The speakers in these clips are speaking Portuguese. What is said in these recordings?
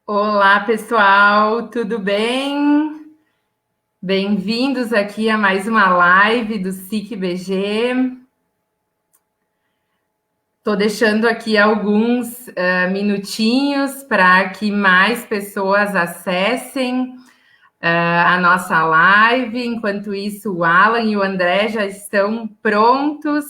Olá, pessoal, tudo bem? Bem-vindos aqui a mais uma live do SIC BG. Estou deixando aqui alguns minutinhos para que mais pessoas acessem a nossa live. Enquanto isso, o Alan e o André já estão prontos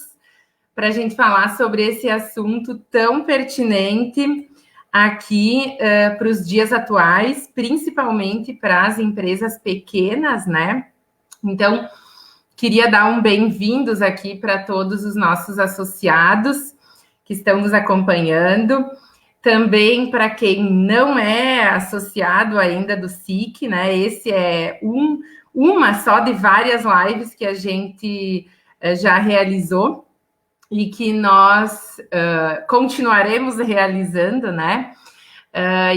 para a gente falar sobre esse assunto tão pertinente aqui para os dias atuais, principalmente para as empresas pequenas, né? Então, queria dar um bem-vindos aqui para todos os nossos associados que estão nos acompanhando. Também para quem não é associado ainda do SIC, né? Esse é uma só de várias lives que a gente já realizou e que nós continuaremos realizando, né?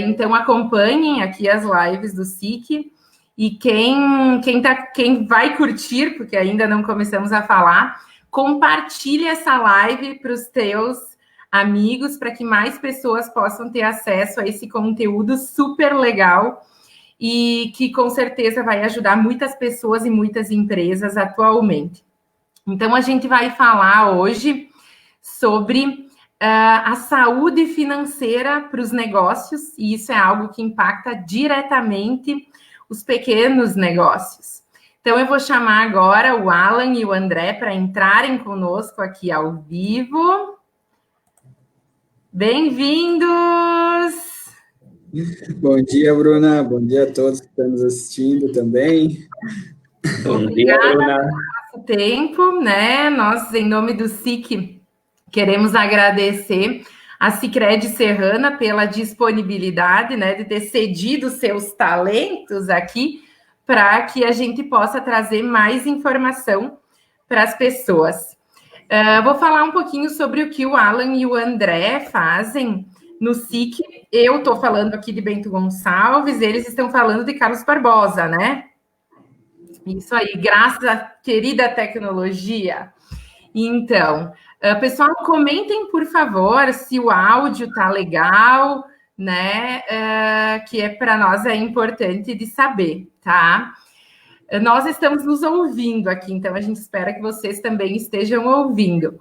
Então, acompanhem aqui as lives do SIC e quem vai curtir, porque ainda não começamos a falar, compartilhe essa live para os teus amigos, para que mais pessoas possam ter acesso a esse conteúdo super legal e que com certeza vai ajudar muitas pessoas e muitas empresas atualmente. Então, a gente vai falar hoje sobre a saúde financeira para os negócios, e isso é algo que impacta diretamente os pequenos negócios. Então, eu vou chamar agora o Alan e o André para entrarem conosco aqui ao vivo. Bem-vindos! Bom dia, Bruna. Bom dia a todos que estão nos assistindo também. Bom dia, Bruna. Pelo nosso tempo, né? Nós, em nome do SIC, queremos agradecer a Sicredi Serrana pela disponibilidade, né, de ter cedido seus talentos aqui para que a gente possa trazer mais informação para as pessoas. Vou falar um pouquinho sobre o que o Alan e o André fazem no SIC. Eu estou falando aqui de Bento Gonçalves, eles estão falando de Carlos Barbosa, né? Isso aí, graças à querida tecnologia. Então, pessoal, comentem, por favor, se o áudio tá legal, né? Que para nós é importante de saber, tá? Nós estamos nos ouvindo aqui, então a gente espera que vocês também estejam ouvindo.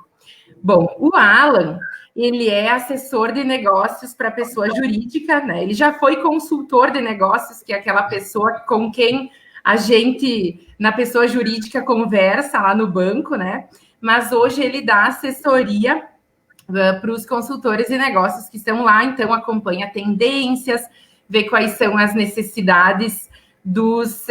Bom, o Alan, ele é assessor de negócios para pessoa jurídica, né? Ele já foi consultor de negócios, que é aquela pessoa com quem a gente, na pessoa jurídica, conversa lá no banco, né? Mas hoje ele dá assessoria para os consultores de negócios que estão lá, então acompanha tendências, vê quais são as necessidades dos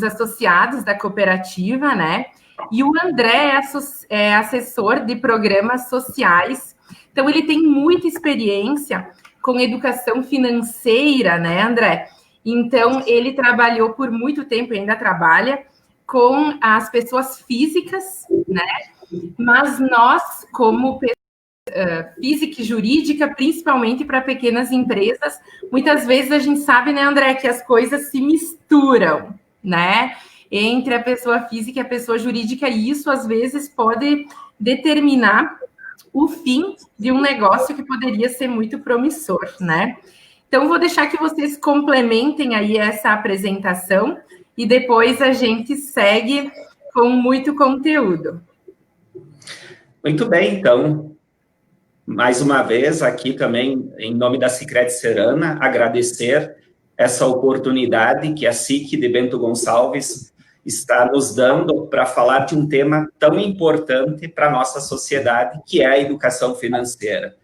associados da cooperativa, né? E o André é assessor de programas sociais, então ele tem muita experiência com educação financeira, né, André? Então, ele trabalhou por muito tempo, ainda trabalha, com as pessoas físicas, né? Mas nós, como física e jurídica, principalmente para pequenas empresas, muitas vezes a gente sabe, né, André, que as coisas se misturam, né? Entre a pessoa física e a pessoa jurídica, e isso, às vezes, pode determinar o fim de um negócio que poderia ser muito promissor, né? Então, vou deixar que vocês complementem aí essa apresentação e depois a gente segue com muito conteúdo. Muito bem, então, mais uma vez aqui também, em nome da Sicredi Serrana, agradecer essa oportunidade que a SIC de Bento Gonçalves está nos dando para falar de um tema tão importante para a nossa sociedade, que é a educação financeira.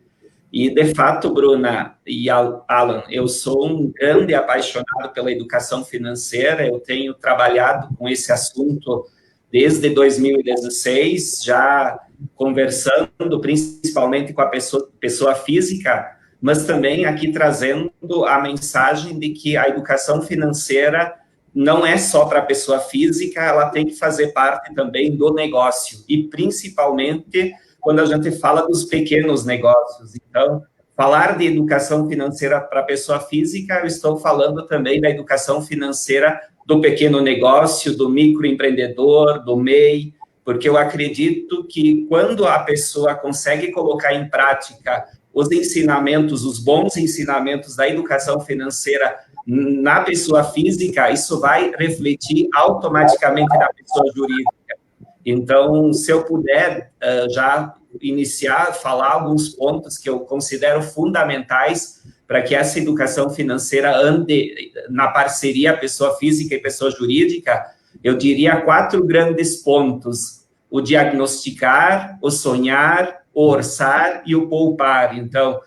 E, de fato, Bruna e Alan, eu sou um grande apaixonado pela educação financeira, eu tenho trabalhado com esse assunto desde 2016, já conversando principalmente com a pessoa física, mas também aqui trazendo a mensagem de que a educação financeira não é só para a pessoa física, ela tem que fazer parte também do negócio, e principalmente quando a gente fala dos pequenos negócios. Então, falar de educação financeira para a pessoa física, eu estou falando também da educação financeira do pequeno negócio, do microempreendedor, do MEI, porque eu acredito que quando a pessoa consegue colocar em prática os ensinamentos, os bons ensinamentos da educação financeira na pessoa física, isso vai refletir automaticamente na pessoa jurídica. Então, se eu puder já iniciar, falar alguns pontos que eu considero fundamentais para que essa educação financeira ande na parceria pessoa física e pessoa jurídica, eu diria 4 grandes pontos: o diagnosticar, o sonhar, o orçar e o poupar. Então,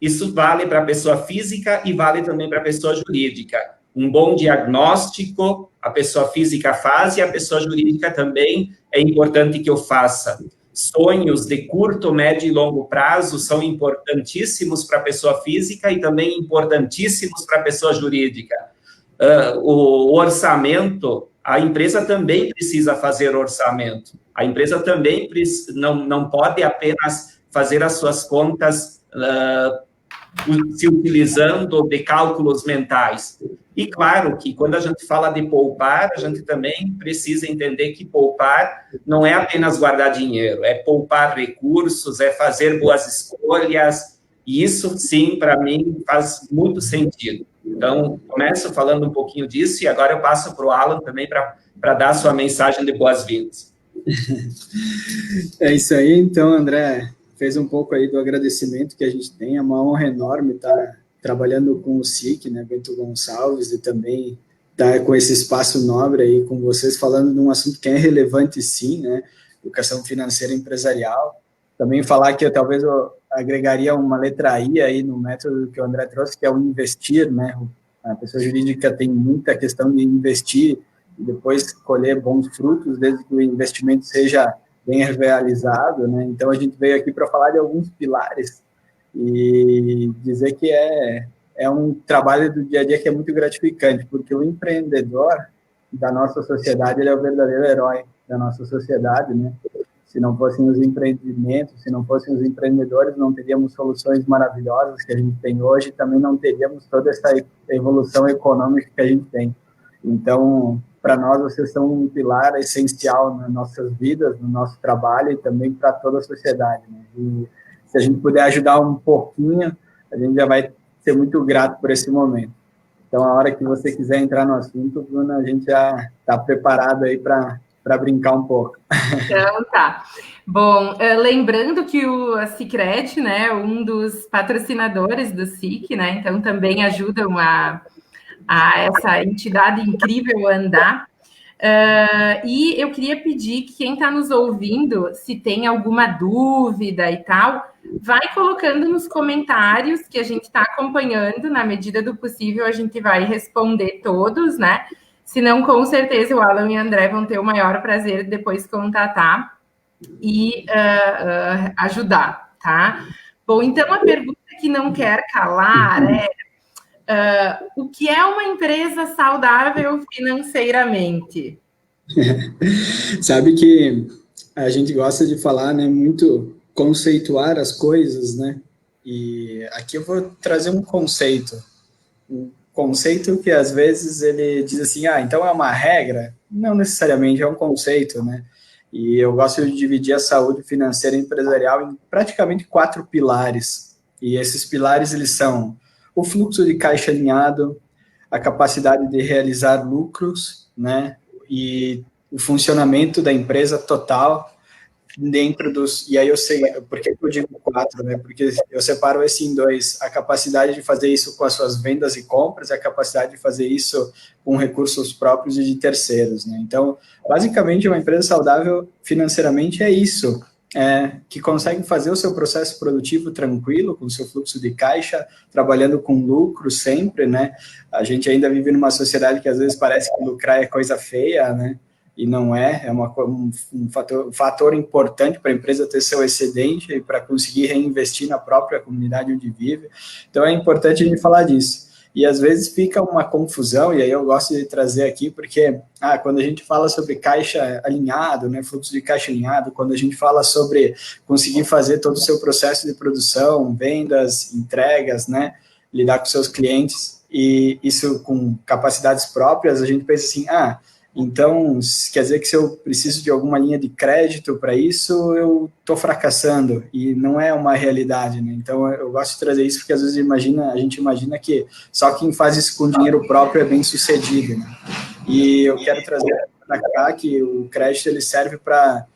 isso vale para a pessoa física e vale também para a pessoa jurídica. Um bom diagnóstico, a pessoa física faz e a pessoa jurídica também é importante que eu faça. Sonhos de curto, médio e longo prazo são importantíssimos para a pessoa física e também importantíssimos para a pessoa jurídica. O orçamento, a empresa também precisa fazer orçamento. A empresa também não pode apenas fazer as suas contas se utilizando de cálculos mentais. E claro que quando a gente fala de poupar, a gente também precisa entender que poupar não é apenas guardar dinheiro, é poupar recursos, é fazer boas escolhas, e isso, sim, para mim, faz muito sentido. Então, começo falando um pouquinho disso, e agora eu passo para o Alan também para dar a sua mensagem de boas-vindas. É isso aí, então, André, fez um pouco aí do agradecimento que a gente tem, é uma honra enorme estar trabalhando com o SIC, né, Bento Gonçalves, e também estar com esse espaço nobre aí com vocês, falando de um assunto que é relevante, sim, né, educação financeira empresarial. Também falar que talvez eu agregaria uma letra I aí no método que o André trouxe, que é o investir, né, a pessoa jurídica tem muita questão de investir e depois colher bons frutos, desde que o investimento seja bem realizado, né? Então, a gente veio aqui para falar de alguns pilares e dizer que é um trabalho do dia a dia que é muito gratificante, porque o empreendedor da nossa sociedade, ele é o verdadeiro herói da nossa sociedade, né? Se não fossem os empreendimentos, se não fossem os empreendedores, não teríamos soluções maravilhosas que a gente tem hoje, também não teríamos toda essa evolução econômica que a gente tem. Então, para nós, vocês são um pilar essencial nas nossas vidas, no nosso trabalho e também para toda a sociedade, né? E se a gente puder ajudar um pouquinho, a gente já vai ser muito grato por esse momento. Então, a hora que você quiser entrar no assunto, Bruna, a gente já está preparado aí para brincar um pouco. Então, tá. Bom, lembrando que a Sicredi, né, um dos patrocinadores do SIC, né, então também ajudam a essa entidade incrível a andar. E eu queria pedir que quem está nos ouvindo, se tem alguma dúvida e tal, vai colocando nos comentários que a gente está acompanhando, na medida do possível a gente vai responder todos, né? Senão, com certeza, o Alan e o André vão ter o maior prazer de depois contatar e ajudar, tá? Bom, então a pergunta que não quer calar é o que é uma empresa saudável financeiramente? Sabe que a gente gosta de falar, né, muito conceituar as coisas, né? E aqui eu vou trazer um conceito que às vezes ele diz assim, então é uma regra? Não necessariamente, é um conceito, né? E eu gosto de dividir a saúde financeira e empresarial em praticamente 4 pilares. E esses pilares, eles são o fluxo de caixa alinhado, a capacidade de realizar lucros, né, e o funcionamento da empresa total dentro dos... E aí eu sei, por que eu digo 4, né, porque eu separo esse em 2, a capacidade de fazer isso com as suas vendas e compras e a capacidade de fazer isso com recursos próprios e de terceiros, né. Então, basicamente, uma empresa saudável financeiramente é isso, que consegue fazer o seu processo produtivo tranquilo, com o seu fluxo de caixa, trabalhando com lucro sempre, né? A gente ainda vive numa sociedade que às vezes parece que lucrar é coisa feia, né? E não é um fator importante para a empresa ter seu excedente e para conseguir reinvestir na própria comunidade onde vive. Então, é importante a gente falar disso. E às vezes fica uma confusão, e aí eu gosto de trazer aqui, porque quando a gente fala sobre caixa alinhado, né, fluxo de caixa alinhado, quando a gente fala sobre conseguir fazer todo o seu processo de produção, vendas, entregas, né, lidar com seus clientes, e isso com capacidades próprias, a gente pensa assim, Então, quer dizer que se eu preciso de alguma linha de crédito para isso, eu estou fracassando, e não é uma realidade, né? Então, eu gosto de trazer isso porque às vezes a gente imagina que só quem faz isso com dinheiro próprio é bem sucedido, né? E eu quero trazer para cá que o crédito ele serve para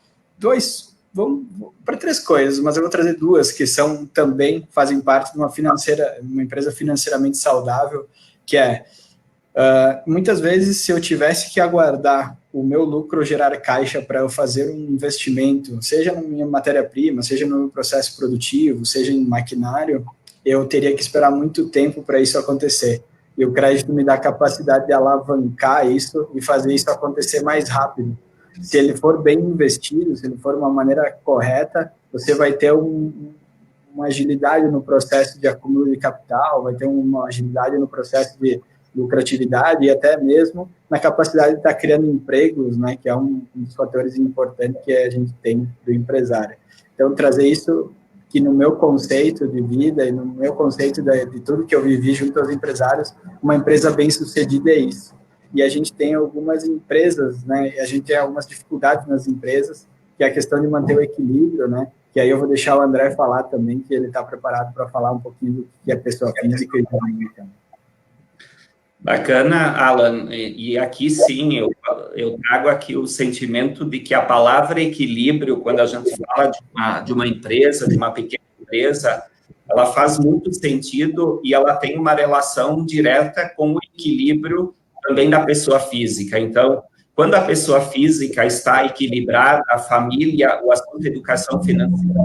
para 3 coisas, mas eu vou trazer 2 que também fazem parte de uma empresa financeiramente saudável, que é muitas vezes, se eu tivesse que aguardar o meu lucro gerar caixa para eu fazer um investimento, seja na minha matéria-prima, seja no meu processo produtivo, seja em maquinário, eu teria que esperar muito tempo para isso acontecer. E o crédito me dá a capacidade de alavancar isso e fazer isso acontecer mais rápido. Se ele for bem investido, se ele for de uma maneira correta, você vai ter uma agilidade no processo de acúmulo de capital, vai ter uma agilidade no processo de lucratividade e até mesmo na capacidade de estar criando empregos, né, que é um dos fatores importantes que a gente tem do empresário. Então, trazer isso que no meu conceito de vida e no meu conceito de tudo que eu vivi junto aos empresários, uma empresa bem-sucedida é isso. E a gente tem algumas empresas, né, a gente tem algumas dificuldades nas empresas, que é a questão de manter o equilíbrio, né, que aí eu vou deixar o André falar também, que ele está preparado para falar um pouquinho do que é pessoa física e jurídica. Bacana, Alan, e aqui sim, eu trago aqui o sentimento de que a palavra equilíbrio, quando a gente fala de uma empresa, de uma pequena empresa, ela faz muito sentido e ela tem uma relação direta com o equilíbrio também da pessoa física. Então, quando a pessoa física está equilibrada, a família, o assunto de educação financeira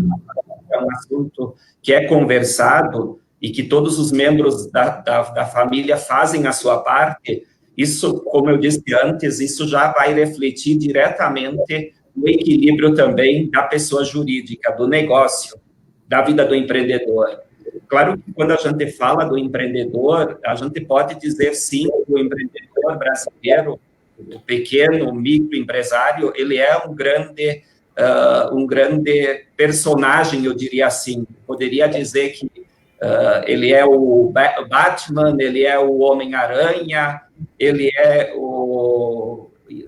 é um assunto que é conversado, e que todos os membros da família fazem a sua parte, isso, como eu disse antes, isso já vai refletir diretamente no equilíbrio também da pessoa jurídica, do negócio, da vida do empreendedor. Claro que quando a gente fala do empreendedor, a gente pode dizer sim que o empreendedor brasileiro, o pequeno, microempresário, ele é um grande personagem, eu diria assim. Poderia dizer que ele é o Batman, ele é o Homem-Aranha, ele é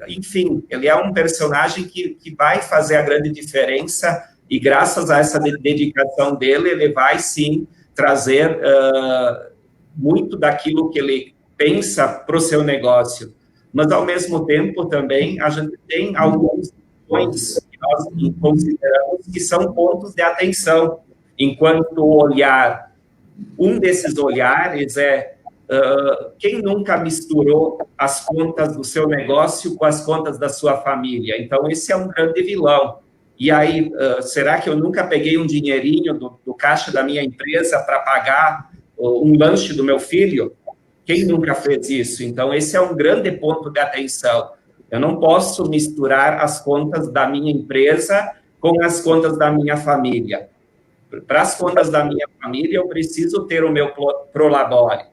enfim, ele é um personagem que vai fazer a grande diferença e graças a essa dedicação dele, ele vai sim trazer muito daquilo que ele pensa para o seu negócio. Mas, ao mesmo tempo, também, a gente tem alguns pontos que nós consideramos que são pontos de atenção, enquanto olhar. Um desses olhares é quem nunca misturou as contas do seu negócio com as contas da sua família? Então, esse é um grande vilão. E aí, será que eu nunca peguei um dinheirinho do caixa da minha empresa para pagar um lanche do meu filho? Quem nunca fez isso? Então, esse é um grande ponto de atenção. Eu não posso misturar as contas da minha empresa com as contas da minha família. Para as contas da minha família, eu preciso ter o meu prolabore.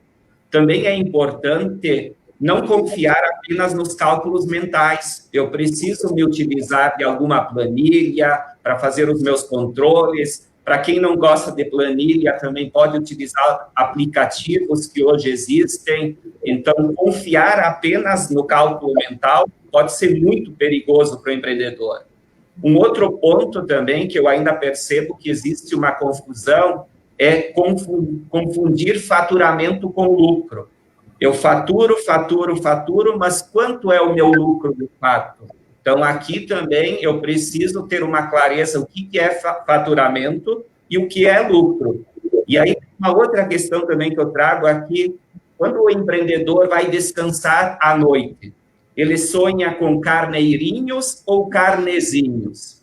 Também é importante não confiar apenas nos cálculos mentais. Eu preciso me utilizar de alguma planilha para fazer os meus controles. Para quem não gosta de planilha, também pode utilizar aplicativos que hoje existem. Então, confiar apenas no cálculo mental pode ser muito perigoso para o empreendedor. Um outro ponto também que eu ainda percebo que existe uma confusão é confundir faturamento com lucro. Eu faturo, mas quanto é o meu lucro de fato? Então, aqui também eu preciso ter uma clareza o que é faturamento e o que é lucro. E aí, uma outra questão também que eu trago aqui, quando o empreendedor vai descansar à noite, ele sonha com carneirinhos ou carnezinhos?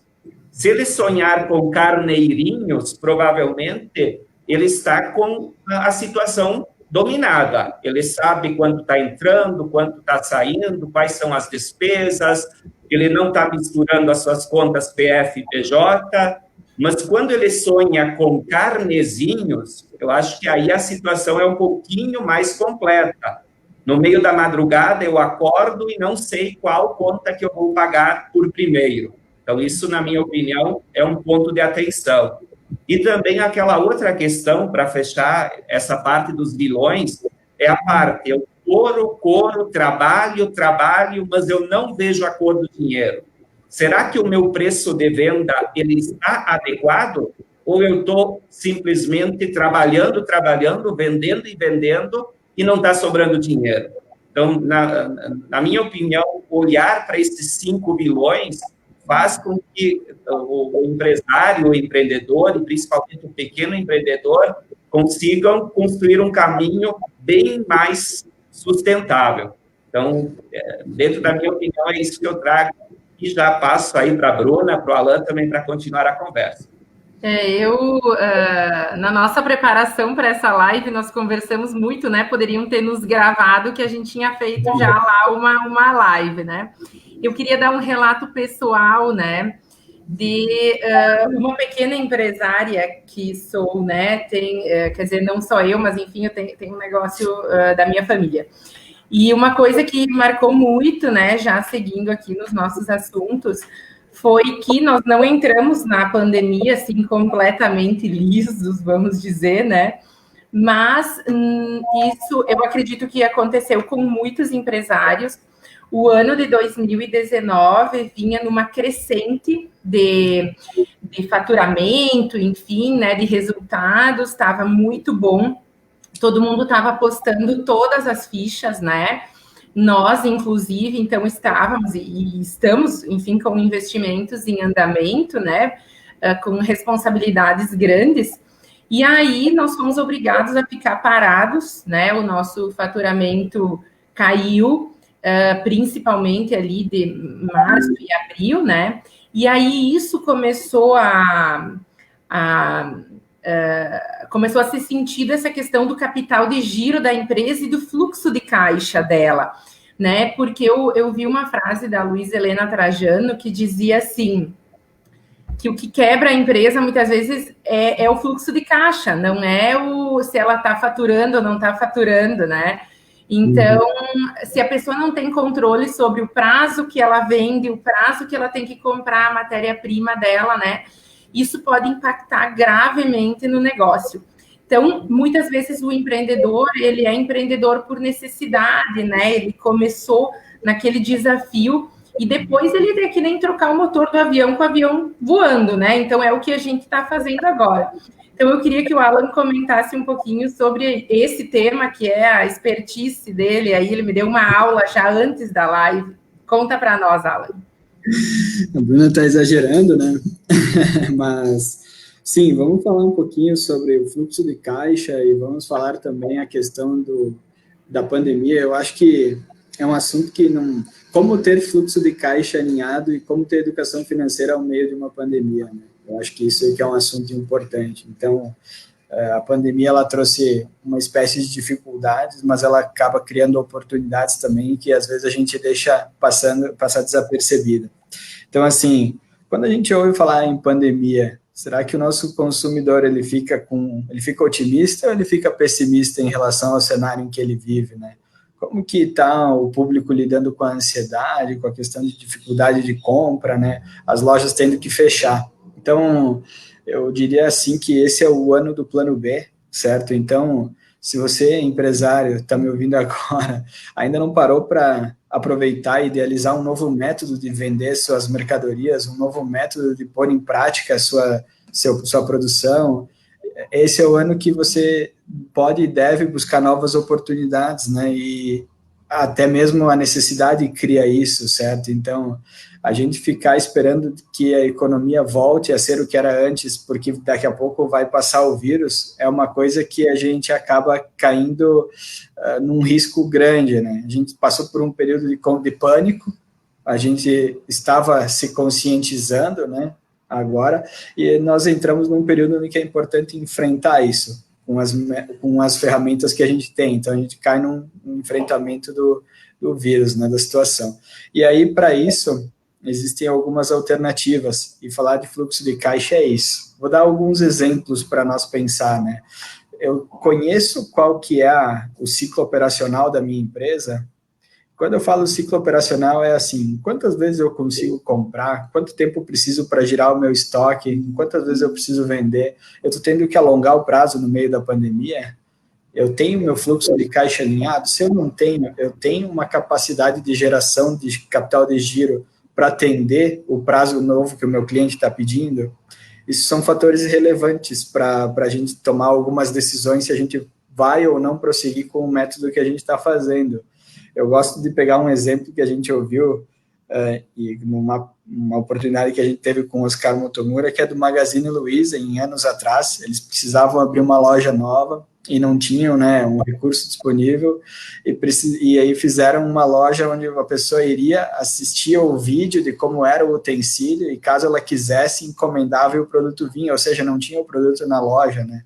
Se ele sonhar com carneirinhos, provavelmente ele está com a situação dominada. Ele sabe quanto está entrando, quanto está saindo, quais são as despesas, ele não está misturando as suas contas PF e PJ, mas quando ele sonha com carnezinhos, eu acho que aí a situação é um pouquinho mais completa. No meio da madrugada, eu acordo e não sei qual conta que eu vou pagar por primeiro. Então, isso, na minha opinião, é um ponto de atenção. E também aquela outra questão, para fechar essa parte dos vilões, é a parte, coro, trabalho, mas eu não vejo a cor do dinheiro. Será que o meu preço de venda ele está adequado? Ou eu estou simplesmente trabalhando, vendendo e não está sobrando dinheiro? Então, na minha opinião, olhar para esses 5 bilhões faz com que o empresário, o empreendedor, e principalmente o pequeno empreendedor, consigam construir um caminho bem mais sustentável. Então, dentro da minha opinião, é isso que eu trago, e já passo aí para a Bruna, para o Alan também, para continuar a conversa. Na nossa preparação para essa live, nós conversamos muito, né? Poderiam ter nos gravado que a gente tinha feito já lá uma live, né? Eu queria dar um relato pessoal, né? De uma pequena empresária que sou, né? Quer dizer, não só eu, mas enfim, eu tenho um negócio da minha família. E uma coisa que marcou muito, né? Já seguindo aqui nos nossos assuntos, foi que nós não entramos na pandemia assim completamente lisos, vamos dizer, né? Mas isso eu acredito que aconteceu com muitos empresários. O ano de 2019 vinha numa crescente de faturamento, enfim, né? De resultados, estava muito bom. Todo mundo estava apostando todas as fichas, né? Nós, inclusive, então, estávamos e estamos, enfim, com investimentos em andamento, né, com responsabilidades grandes, e aí nós fomos obrigados a ficar parados, né, o nosso faturamento caiu, principalmente ali de março e abril, né, e aí isso começou começou a ser sentido essa questão do capital de giro da empresa e do fluxo de caixa dela, né? Porque eu vi uma frase da Luísa Helena Trajano que dizia assim, que o que quebra a empresa muitas vezes é o fluxo de caixa, não é se ela está faturando ou não está faturando, né? Então, se a pessoa não tem controle sobre o prazo que ela vende, o prazo que ela tem que comprar a matéria-prima dela, né? Isso pode impactar gravemente no negócio. Então, muitas vezes o empreendedor, ele é empreendedor por necessidade, né? Ele começou naquele desafio e depois ele é que nem trocar o motor do avião com o avião voando, né? Então, é o que a gente está fazendo agora. Então, eu queria que o Alan comentasse um pouquinho sobre esse tema, que é a expertise dele. Aí ele me deu uma aula já antes da live. Conta para nós, Alan. A Bruna está exagerando, né? Mas, sim, vamos falar um pouquinho sobre o fluxo de caixa e vamos falar também a questão da pandemia. Eu acho que é um assunto que não... Como ter fluxo de caixa alinhado e como ter educação financeira ao meio de uma pandemia, né? Eu acho que isso aqui é um assunto importante. Então, a pandemia, ela trouxe uma espécie de dificuldades, mas ela acaba criando oportunidades também que, às vezes, a gente deixa passar desapercebida. Então, assim, quando a gente ouve falar em pandemia, será que o nosso consumidor, ele fica otimista ou ele fica pessimista em relação ao cenário em que ele vive, né? Como que está o público lidando com a ansiedade, com a questão de dificuldade de compra, né? As lojas tendo que fechar. Então, eu diria assim que esse é o ano do plano B, certo? Então, se você, empresário, está me ouvindo agora, ainda não parou para aproveitar e idealizar um novo método de vender suas mercadorias, um novo método de pôr em prática a sua produção, esse é o ano que você pode e deve buscar novas oportunidades, né? E até mesmo a necessidade cria isso, certo? Então, a gente ficar esperando que a economia volte a ser o que era antes, porque daqui a pouco vai passar o vírus, é uma coisa que a gente acaba caindo num risco grande, né? A gente passou por um período de pânico, a gente estava se conscientizando, né? Agora, e nós entramos num período em que é importante enfrentar isso, com as ferramentas que a gente tem. Então, a gente cai num enfrentamento do vírus, né, da situação. E aí, para isso, existem algumas alternativas, e falar de fluxo de caixa é isso. Vou dar alguns exemplos para nós pensar, né? Eu conheço qual que é o ciclo operacional da minha empresa. Quando eu falo ciclo operacional, é assim, quantas vezes eu consigo comprar, quanto tempo eu preciso para girar o meu estoque, quantas vezes eu preciso vender. Eu estou tendo que alongar o prazo no meio da pandemia. Eu tenho meu fluxo de caixa alinhado? Se eu não tenho, eu tenho uma capacidade de geração de capital de giro para atender o prazo novo que o meu cliente está pedindo? Isso são fatores relevantes para a gente tomar algumas decisões se a gente vai ou não prosseguir com o método que a gente está fazendo. Eu gosto de pegar um exemplo que a gente ouviu e uma oportunidade que a gente teve com o Oscar Motomura, que é do Magazine Luiza, em anos atrás. Eles precisavam abrir uma loja nova e não tinham, né, um recurso disponível, e aí fizeram uma loja onde a pessoa iria assistir o vídeo de como era o utensílio, e caso ela quisesse, encomendava e o produto vinha, ou seja, não tinha o produto na loja, né?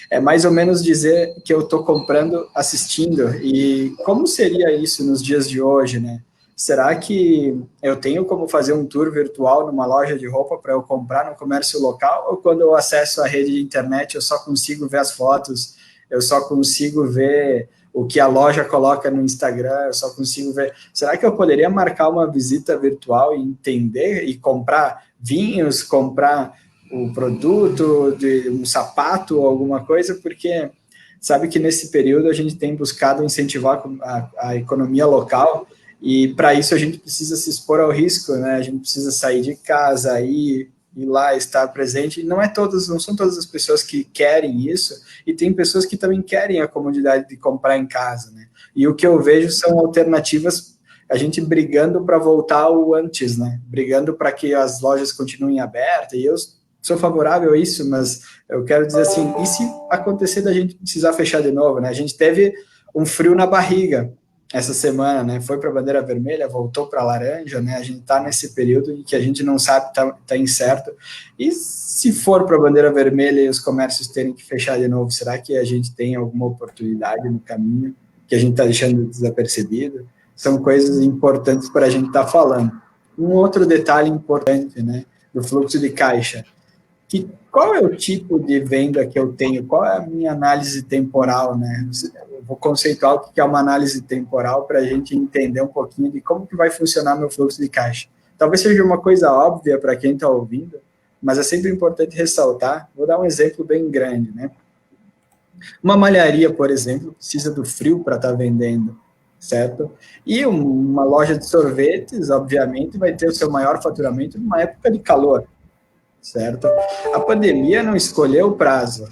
É mais ou menos dizer que eu estou comprando assistindo, e como seria isso nos dias de hoje, né? Será que eu tenho como fazer um tour virtual numa loja de roupa para eu comprar no comércio local, ou quando eu acesso a rede de internet eu só consigo ver as fotos, eu só consigo ver o que a loja coloca no Instagram, eu só consigo ver... Será que eu poderia marcar uma visita virtual e entender e comprar vinhos, comprar o produto, de um sapato ou alguma coisa? Porque sabe que nesse período a gente tem buscado incentivar a economia local, e para isso a gente precisa se expor ao risco, né? A gente precisa sair de casa, ir lá, estar presente. Não são todas as pessoas que querem isso, e tem pessoas que também querem a comodidade de comprar em casa, né? E o que eu vejo são alternativas, a gente brigando para voltar ao antes, né? Brigando para que as lojas continuem abertas, e eu sou favorável a isso, mas eu quero dizer assim, e se acontecer da gente precisar fechar de novo, né? A gente teve um frio na barriga essa semana, né? Foi para a bandeira vermelha, voltou para a laranja, né? A gente está nesse período em que a gente não sabe, tá incerto. E se for para a bandeira vermelha e os comércios terem que fechar de novo, será que a gente tem alguma oportunidade no caminho que a gente está deixando desapercebido? São coisas importantes para a gente estar falando. Um outro detalhe importante, né, do fluxo de caixa, qual é o tipo de venda que eu tenho? Qual é a minha análise temporal, né? Eu vou conceituar o que é uma análise temporal para a gente entender um pouquinho de como que vai funcionar meu fluxo de caixa. Talvez seja uma coisa óbvia para quem está ouvindo, mas é sempre importante ressaltar. Vou dar um exemplo bem grande, né? Uma malharia, por exemplo, precisa do frio para estar vendendo, certo? E uma loja de sorvetes, obviamente, vai ter o seu maior faturamento numa época de calor, certo? A pandemia não escolheu o prazo,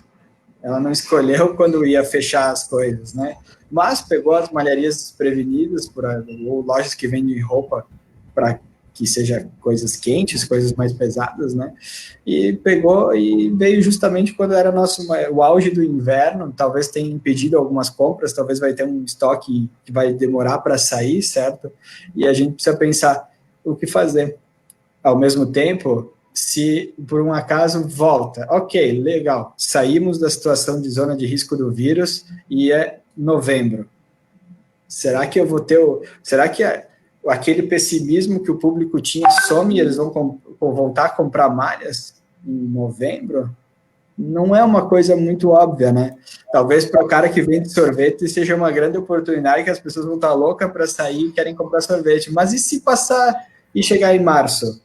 ela não escolheu quando ia fechar as coisas, né? Mas pegou as malharias desprevenidas, ou lojas que vendem roupa para que seja coisas quentes, coisas mais pesadas, né? E pegou e veio justamente quando era o auge do inverno, talvez tenha impedido algumas compras, talvez vai ter um estoque que vai demorar para sair, certo? E a gente precisa pensar o que fazer. Ao mesmo tempo, se por um acaso volta, ok, legal, saímos da situação de zona de risco do vírus e é novembro. Será que eu vou ter será que aquele pessimismo que o público tinha some e eles vão voltar a comprar malhas em novembro? Não é uma coisa muito óbvia, né? Talvez para o cara que vende sorvete seja uma grande oportunidade, que as pessoas vão estar loucas para sair e querem comprar sorvete. Mas e se passar e chegar em março?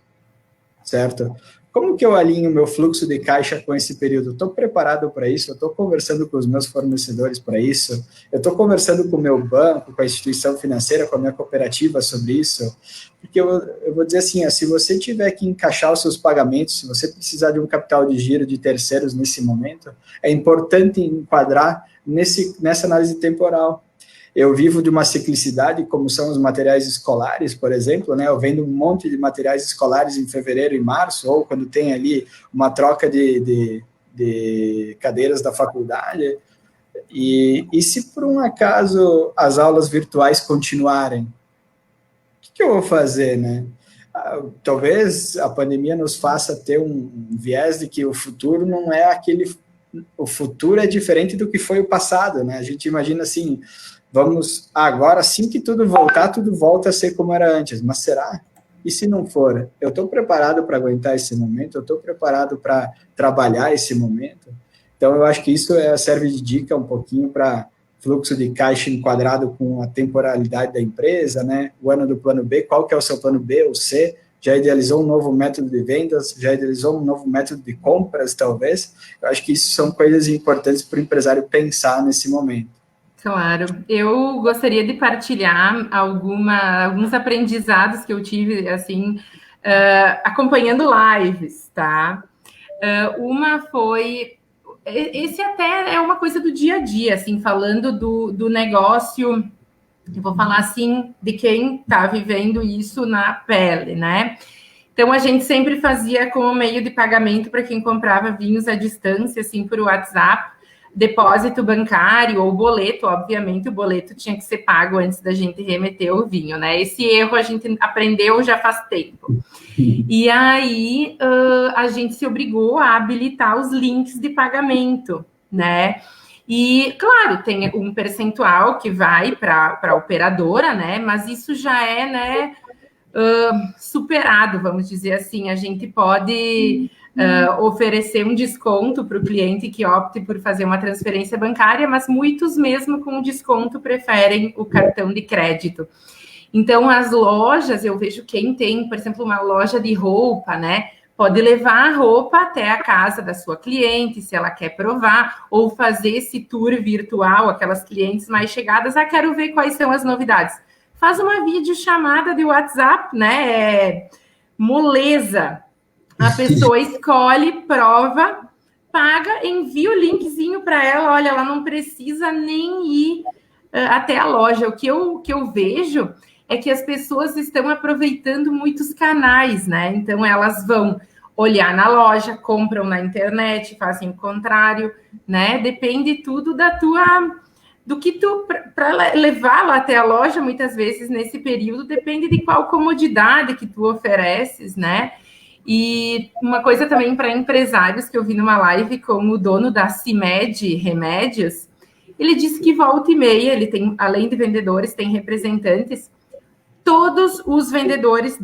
Certo? Como que eu alinho meu fluxo de caixa com esse período? Estou preparado para isso? Eu estou conversando com os meus fornecedores para isso? Eu estou conversando com o meu banco, com a instituição financeira, com a minha cooperativa sobre isso? Porque eu vou dizer assim, se você tiver que encaixar os seus pagamentos, se você precisar de um capital de giro de terceiros nesse momento, é importante enquadrar nessa análise temporal. Eu vivo de uma ciclicidade, como são os materiais escolares, por exemplo, né? Eu vendo um monte de materiais escolares em fevereiro e março, ou quando tem ali uma troca de cadeiras da faculdade. E se por um acaso as aulas virtuais continuarem, o que eu vou fazer, né? Talvez a pandemia nos faça ter um viés de que o futuro não é aquele... O futuro é diferente do que foi o passado, né? A gente imagina assim... agora, assim que tudo voltar, tudo volta a ser como era antes. Mas será? E se não for? Eu estou preparado para aguentar esse momento? Eu estou preparado para trabalhar esse momento? Então, eu acho que isso serve de dica um pouquinho para fluxo de caixa enquadrado com a temporalidade da empresa, né? O ano do plano B, qual que é o seu plano B ou C? Já idealizou um novo método de vendas? Já idealizou um novo método de compras, talvez? Eu acho que isso são coisas importantes para o empresário pensar nesse momento. Claro, eu gostaria de partilhar alguns aprendizados que eu tive, assim, acompanhando lives, tá? Uma foi... Esse até é uma coisa do dia a dia, assim, falando do negócio, eu vou falar, assim, de quem está vivendo isso na pele, né? Então, a gente sempre fazia como meio de pagamento para quem comprava vinhos à distância, assim, por WhatsApp, depósito bancário ou boleto. Obviamente, o boleto tinha que ser pago antes da gente remeter o vinho, né? Esse erro a gente aprendeu já faz tempo. E aí, a gente se obrigou a habilitar os links de pagamento, né? E, claro, tem um percentual que vai para a operadora, né? Mas isso já é, né, superado, vamos dizer assim. A gente pode oferecer um desconto para o cliente que opte por fazer uma transferência bancária, mas muitos, mesmo com desconto, preferem o cartão de crédito. Então, as lojas, eu vejo quem tem, por exemplo, uma loja de roupa, né? Pode levar a roupa até a casa da sua cliente, se ela quer provar, ou fazer esse tour virtual, aquelas clientes mais chegadas, quero ver quais são as novidades. Faz uma videochamada de WhatsApp, né? Moleza. A pessoa escolhe, prova, paga, envia o linkzinho para ela. Olha, ela não precisa nem ir até a loja. O que eu vejo é que as pessoas estão aproveitando muitos canais, né? Então, elas vão olhar na loja, compram na internet, fazem o contrário, né? Depende tudo do que tu, para levá-la até a loja, muitas vezes, nesse período, depende de qual comodidade que tu ofereces, né? E uma coisa também para empresários que eu vi numa live com o dono da CIMED Remédios, ele disse que volta e meia, ele tem, além de vendedores, tem representantes, todos os vendedores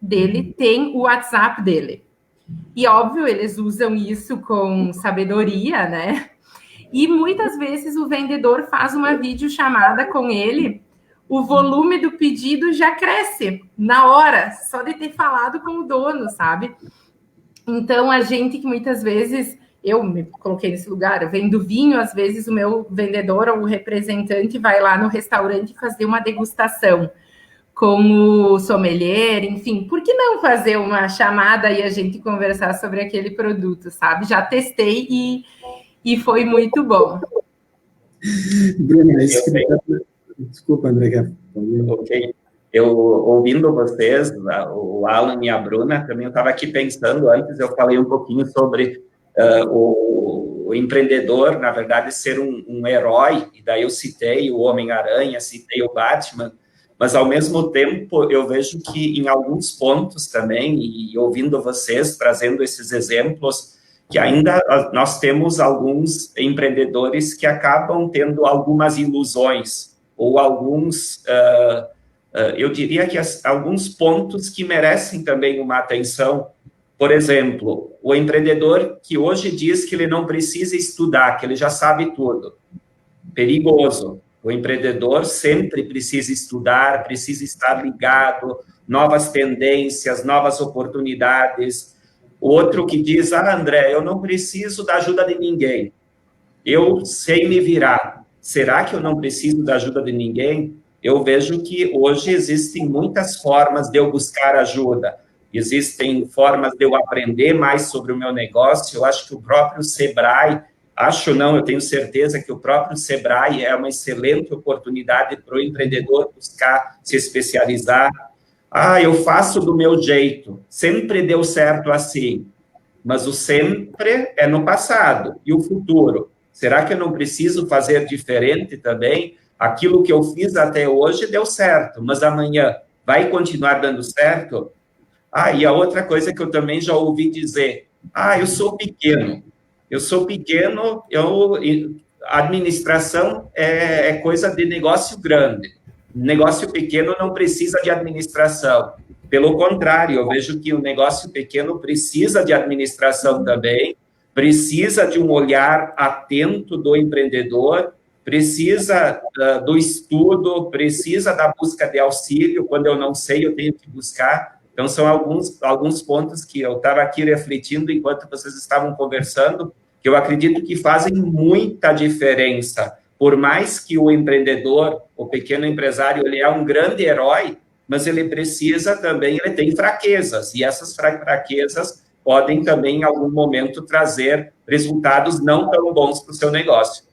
dele têm o WhatsApp dele. E, óbvio, eles usam isso com sabedoria, né? E muitas vezes o vendedor faz uma videochamada com ele, o volume do pedido já cresce na hora, só de ter falado com o dono, sabe? Então, a gente que muitas vezes, eu me coloquei nesse lugar, eu vendo vinho, às vezes o meu vendedor ou o representante vai lá no restaurante fazer uma degustação com o sommelier, enfim, por que não fazer uma chamada e a gente conversar sobre aquele produto, sabe? Já testei e foi muito bom. Bruna, desculpa, André. Ok. Eu, ouvindo vocês, o Alan e a Bruna, também eu estava aqui pensando, antes eu falei um pouquinho sobre o empreendedor, na verdade, ser um herói, e daí eu citei o Homem-Aranha, citei o Batman, mas, ao mesmo tempo, eu vejo que, em alguns pontos também, e ouvindo vocês, trazendo esses exemplos, que ainda nós temos alguns empreendedores que acabam tendo algumas ilusões, ou alguns, eu diria que alguns pontos que merecem também uma atenção. Por exemplo, o empreendedor que hoje diz que ele não precisa estudar, que ele já sabe tudo. Perigoso. O empreendedor sempre precisa estudar, precisa estar ligado, novas tendências, novas oportunidades. Outro que diz, André, eu não preciso da ajuda de ninguém, eu sei me virar. Será que eu não preciso da ajuda de ninguém? Eu vejo que hoje existem muitas formas de eu buscar ajuda, existem formas de eu aprender mais sobre o meu negócio. Eu acho que o próprio Sebrae, eu tenho certeza que o próprio Sebrae é uma excelente oportunidade para o empreendedor buscar se especializar. Eu faço do meu jeito, sempre deu certo assim, mas o sempre é no passado. E o futuro? Será que eu não preciso fazer diferente também? Aquilo que eu fiz até hoje deu certo, mas amanhã vai continuar dando certo? E a outra coisa que eu também já ouvi dizer, eu sou pequeno, administração é coisa de negócio grande. Negócio pequeno não precisa de administração. Pelo contrário, eu vejo que o negócio pequeno precisa de administração também, precisa de um olhar atento do empreendedor, precisa do estudo, precisa da busca de auxílio. Quando eu não sei, eu tenho que buscar. Então, são alguns pontos que eu estava aqui refletindo enquanto vocês estavam conversando, que eu acredito que fazem muita diferença Por mais que o empreendedor, o pequeno empresário, ele é um grande herói, mas ele precisa também, ele tem fraquezas, e essas fraquezas podem também, em algum momento, trazer resultados não tão bons para o seu negócio.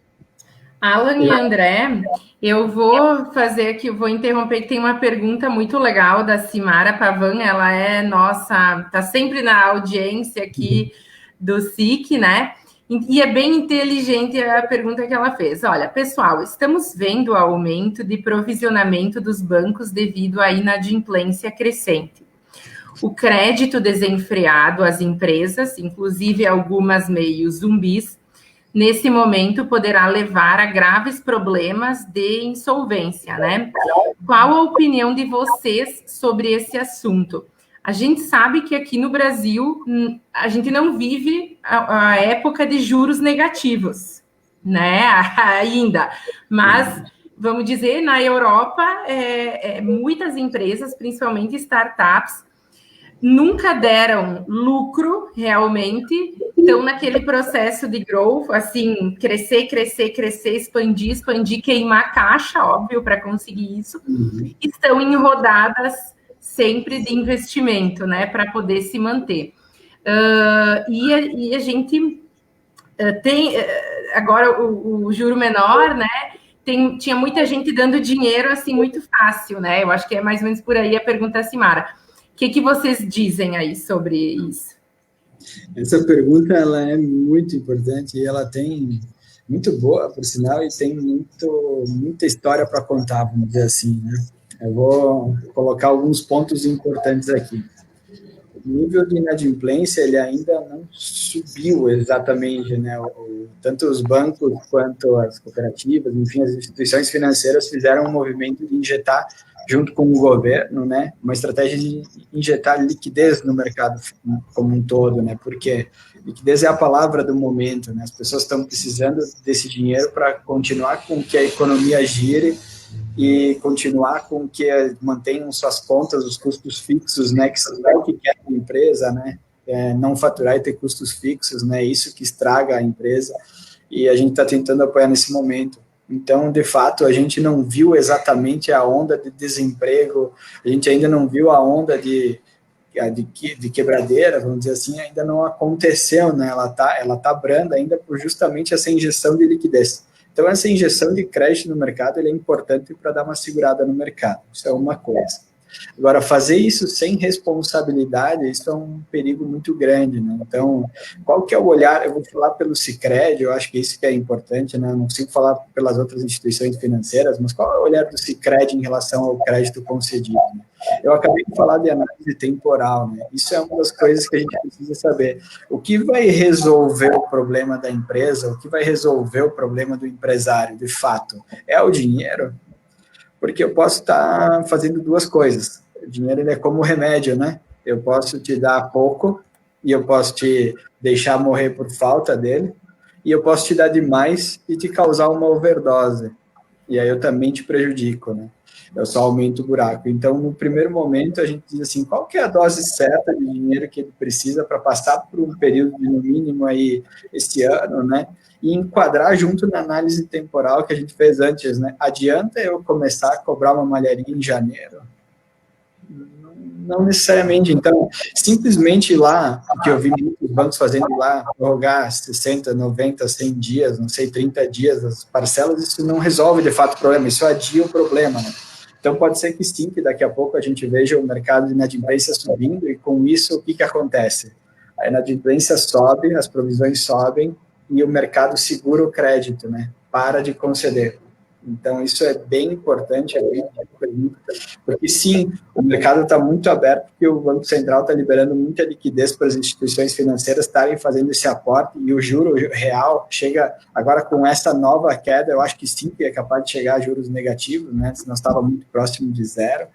Alan e André, eu vou fazer aqui, vou interromper, que tem uma pergunta muito legal da Simara Pavan, ela é nossa, está sempre na audiência aqui do SIC, né? E é bem inteligente a pergunta que ela fez. Olha, pessoal, estamos vendo o aumento de provisionamento dos bancos devido à inadimplência crescente. O crédito desenfreado às empresas, inclusive algumas meio zumbis, nesse momento poderá levar a graves problemas de insolvência, né? Qual a opinião de vocês sobre esse assunto? A gente sabe que aqui no Brasil a gente não vive a época de juros negativos, né? Ainda. Mas, vamos dizer, na Europa, muitas empresas, principalmente startups, nunca deram lucro realmente, estão naquele processo de growth, assim, crescer, expandir, queimar a caixa, óbvio, para conseguir isso, estão em rodadas sempre de investimento, né, para poder se manter. E a gente tem, agora o juro menor, né, tinha muita gente dando dinheiro, assim, muito fácil, né, eu acho que é mais ou menos por aí a pergunta, Simara. O que vocês dizem aí sobre isso? Essa pergunta ela é muito importante e ela tem muito boa, por sinal, e tem muita história para contar, vamos dizer assim, né? Eu vou colocar alguns pontos importantes aqui. O nível de inadimplência ele ainda não subiu exatamente, né? Tanto os bancos quanto as cooperativas, enfim, as instituições financeiras fizeram um movimento de injetar junto com o governo, né, uma estratégia de injetar liquidez no mercado como um todo, né, porque liquidez é a palavra do momento, né, as pessoas estão precisando desse dinheiro para continuar com que a economia gire e continuar com que mantenham suas contas, os custos fixos, né, que é o que quer a empresa, né, não faturar e ter custos fixos, né, isso que estraga a empresa, e a gente está tentando apoiar nesse momento. Então, de fato, a gente não viu exatamente a onda de desemprego, a gente ainda não viu a onda de quebradeira, vamos dizer assim, ainda não aconteceu, né? Ela tá branda ainda por justamente essa injeção de liquidez. Então, essa injeção de crédito no mercado é importante para dar uma segurada no mercado, isso é uma coisa. Agora, fazer isso sem responsabilidade, isso é um perigo muito grande, né? Então, qual que é o olhar? Eu vou falar pelo Sicredi, eu acho que isso que é importante, né? Eu não consigo falar pelas outras instituições financeiras, mas qual é o olhar do Sicredi em relação ao crédito concedido? Né? Eu acabei de falar de análise temporal, né? Isso é uma das coisas que a gente precisa saber. O que vai resolver o problema da empresa, o que vai resolver o problema do empresário, de fato, é o dinheiro? Porque eu posso estar fazendo duas coisas. O dinheiro ele é como remédio, né? Eu posso te dar pouco e eu posso te deixar morrer por falta dele, e eu posso te dar demais e te causar uma overdose. E aí eu também te prejudico, né? Eu só aumento o buraco. Então, no primeiro momento, a gente diz assim, qual que é a dose certa de dinheiro que ele precisa para passar por um período de, no mínimo, aí, este ano, né? E enquadrar junto na análise temporal que a gente fez antes, né? Adianta eu começar a cobrar uma malharia em janeiro? Não necessariamente. Então, simplesmente lá, o que eu vi muitos bancos fazendo lá, prorrogar 60, 90, 100 dias, não sei, 30 dias as parcelas, isso não resolve de fato o problema, isso adia o problema, né? Então, pode ser que sim, que daqui a pouco a gente veja o mercado de inadimplência subindo, e com isso, o que acontece? A inadimplência sobe, as provisões sobem, e o mercado segura o crédito, né? Para de conceder. Então, isso é bem importante, porque sim, o mercado está muito aberto, porque o Banco Central está liberando muita liquidez para as instituições financeiras estarem fazendo esse aporte, e o juro real chega, agora com essa nova queda, eu acho que sim, que é capaz de chegar a juros negativos, né? Senão estava muito próximo de zero.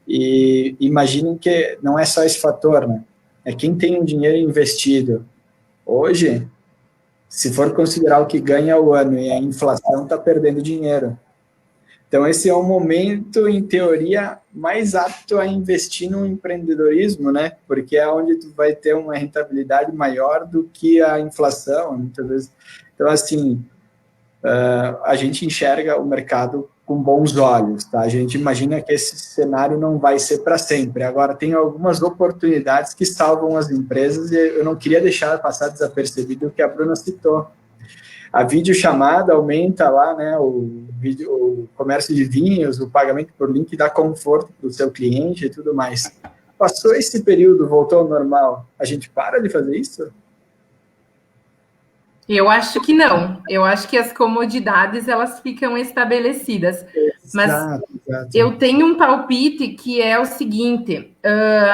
E imaginem que não é só esse fator, né? É quem tem um dinheiro investido hoje, se for considerar o que ganha ao ano e a inflação, está perdendo dinheiro. Então, esse é o momento, em teoria, mais apto a investir no empreendedorismo, né? Porque é onde tu vai ter uma rentabilidade maior do que a inflação, muitas vezes. Então, assim, a gente enxerga o mercado com bons olhos, tá? A gente imagina que esse cenário não vai ser para sempre. Agora, tem algumas oportunidades que salvam as empresas e eu não queria deixar passar desapercebido o que a Bruna citou. A videochamada aumenta lá, né, o comércio de vinhos, o pagamento por link dá conforto para o seu cliente e tudo mais. Passou esse período, voltou ao normal, a gente para de fazer isso? Eu acho que não. Eu acho que as comodidades, elas ficam estabelecidas. Mas Exato. eu tenho um palpite que é o seguinte,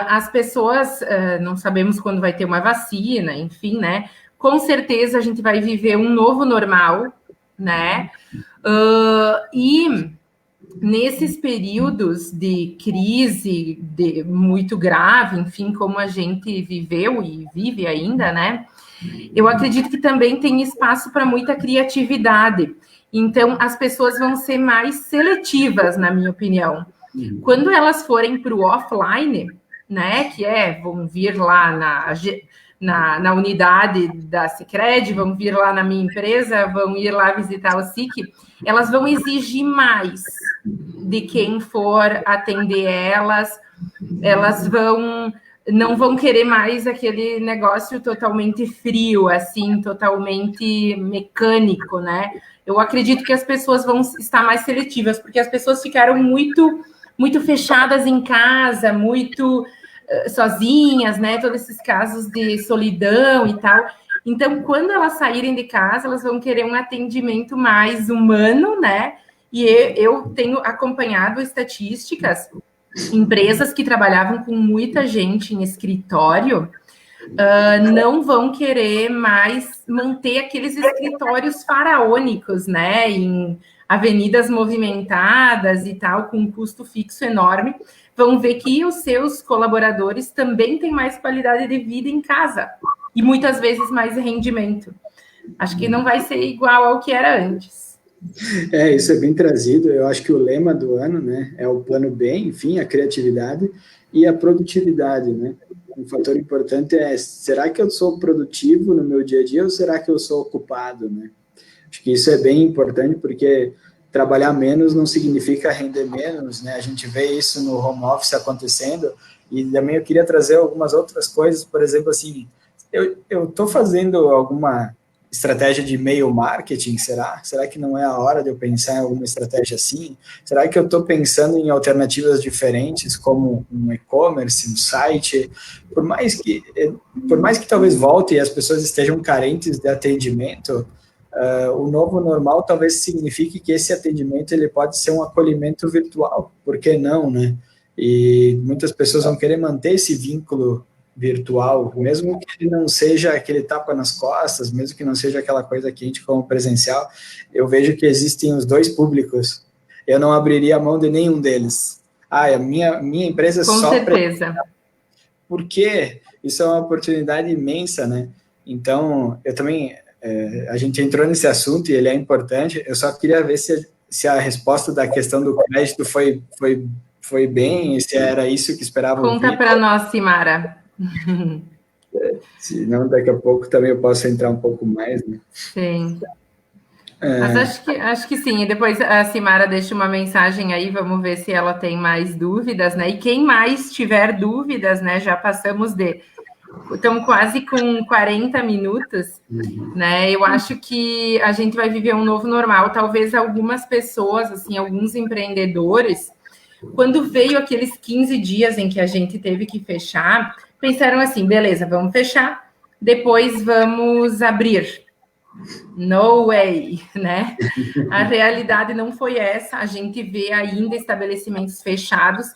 as pessoas, não sabemos quando vai ter uma vacina, enfim, né? Com certeza a gente vai viver um novo normal, né? E nesses períodos de crise muito grave, enfim, como a gente viveu e vive ainda, né? Eu acredito que também tem espaço para muita criatividade. Então, as pessoas vão ser mais seletivas, na minha opinião. Quando elas forem para o offline, né, vão vir lá na unidade da Sicredi, vão vir lá na minha empresa, vão ir lá visitar o SIC, elas vão exigir mais de quem for atender elas não vão querer mais aquele negócio totalmente frio, assim, totalmente mecânico, né? Eu acredito que as pessoas vão estar mais seletivas, porque as pessoas ficaram muito fechadas em casa, muito sozinhas, né? Todos esses casos de solidão e tal. Então, quando elas saírem de casa, elas vão querer um atendimento mais humano, né? E eu tenho acompanhado estatísticas, empresas que trabalhavam com muita gente em escritório não vão querer mais manter aqueles escritórios faraônicos, né, em avenidas movimentadas e tal, com um custo fixo enorme. Vão ver que os seus colaboradores também têm mais qualidade de vida em casa e muitas vezes mais rendimento. Acho que não vai ser igual ao que era antes. Isso é bem trazido. Eu acho que o lema do ano, né, é o plano B, enfim, a criatividade e a produtividade, né? Um fator importante é, será que eu sou produtivo no meu dia a dia ou será que eu sou ocupado, né? Acho que isso é bem importante porque trabalhar menos não significa render menos, né? A gente vê isso no home office acontecendo e também eu queria trazer algumas outras coisas, por exemplo, assim, eu estou fazendo alguma estratégia de e-mail marketing, será? Será que não é a hora de eu pensar em alguma estratégia assim? Será que eu estou pensando em alternativas diferentes, como um e-commerce, um site? Por mais que talvez volte e as pessoas estejam carentes de atendimento, o novo normal talvez signifique que esse atendimento ele pode ser um acolhimento virtual, por que não, né? E muitas pessoas vão querer manter esse vínculo virtual, mesmo que ele não seja aquele tapa nas costas, mesmo que não seja aquela coisa quente como presencial, eu vejo que existem os dois públicos. Eu não abriria a mão de nenhum deles. A minha empresa Com só... certeza. Porque isso é uma oportunidade imensa, né? Então, eu também... a gente entrou nesse assunto e ele é importante, eu só queria ver se a resposta da questão do crédito foi bem, se era isso que esperava ouvir. Conta para nós, Simara. Senão, daqui a pouco também eu posso entrar um pouco mais, né? Sim. Mas acho que sim. E depois a Simara deixa uma mensagem aí, vamos ver se ela tem mais dúvidas, né? E quem mais tiver dúvidas, né? Já passamos estamos quase com 40 minutos, né? Eu acho que a gente vai viver um novo normal. Talvez algumas pessoas, assim, alguns empreendedores, quando veio aqueles 15 dias em que a gente teve que fechar, pensaram assim, beleza, vamos fechar, depois vamos abrir. No way, né? A realidade não foi essa, a gente vê ainda estabelecimentos fechados.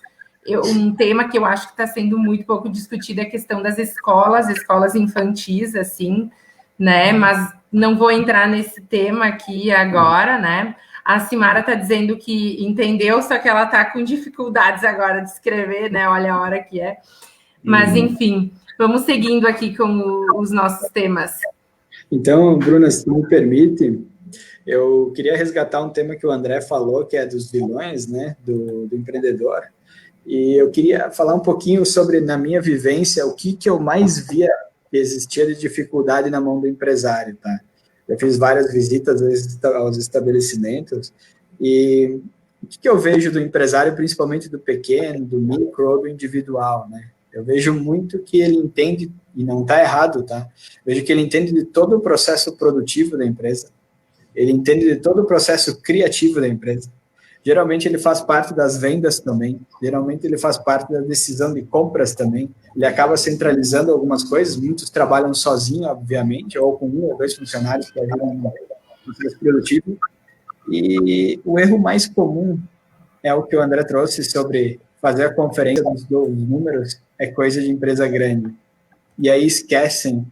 Um tema que eu acho que está sendo muito pouco discutido é a questão das escolas infantis, assim, né? Mas não vou entrar nesse tema aqui agora, né? A Simara está dizendo que entendeu, só que ela está com dificuldades agora de escrever, né? Olha a hora que é. Mas, enfim, vamos seguindo aqui com os nossos temas. Então, Bruna, se me permite, eu queria resgatar um tema que o André falou, que é dos vilões, né? Do empreendedor. E eu queria falar um pouquinho sobre, na minha vivência, o que eu mais via que existia de dificuldade na mão do empresário, tá? já fiz várias visitas aos estabelecimentos, e o que eu vejo do empresário, principalmente do pequeno, do micro ou do individual, né? Eu vejo muito que ele entende, e não está errado, tá? Vejo que ele entende de todo o processo produtivo da empresa, ele entende de todo o processo criativo da empresa. Geralmente ele faz parte das vendas também, geralmente ele faz parte da decisão de compras também, ele acaba centralizando algumas coisas, muitos trabalham sozinho, obviamente, ou com 1 ou 2 funcionários que ajudam no processo produtivo, e o erro mais comum é o que o André trouxe sobre fazer a conferência dos números, é coisa de empresa grande. E aí esquecem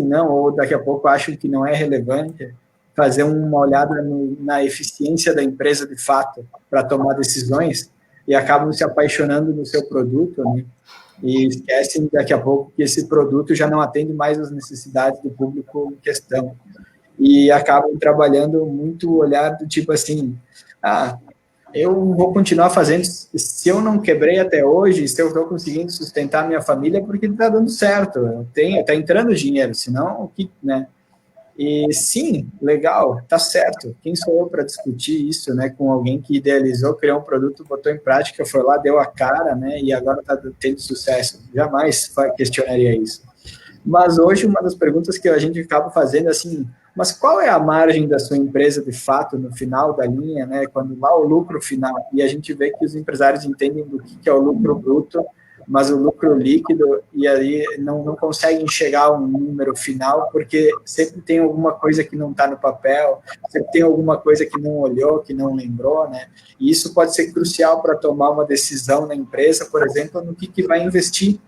não, ou daqui a pouco acham que não é relevante fazer uma olhada na eficiência da empresa de fato para tomar decisões e acabam se apaixonando no seu produto, né? E esquecem daqui a pouco que esse produto já não atende mais às necessidades do público em questão. E acabam trabalhando muito o olhar do tipo assim, eu vou continuar fazendo, se eu não quebrei até hoje, se eu estou conseguindo sustentar minha família, porque está dando certo, está entrando dinheiro, senão o que, né? E sim, legal, tá certo. Quem sou eu para discutir isso, né, com alguém que idealizou, criou um produto, botou em prática, foi lá, deu a cara, né, e agora está tendo sucesso. Jamais questionaria isso. Mas hoje uma das perguntas que a gente acaba fazendo é assim, mas qual é a margem da sua empresa de fato no final da linha, né, quando lá o lucro final, e a gente vê que os empresários entendem do que é o lucro bruto, mas o lucro líquido, e aí não conseguem chegar a um número final, porque sempre tem alguma coisa que não está no papel, sempre tem alguma coisa que não olhou, que não lembrou, né? E isso pode ser crucial para tomar uma decisão na empresa, por exemplo, no que vai investir.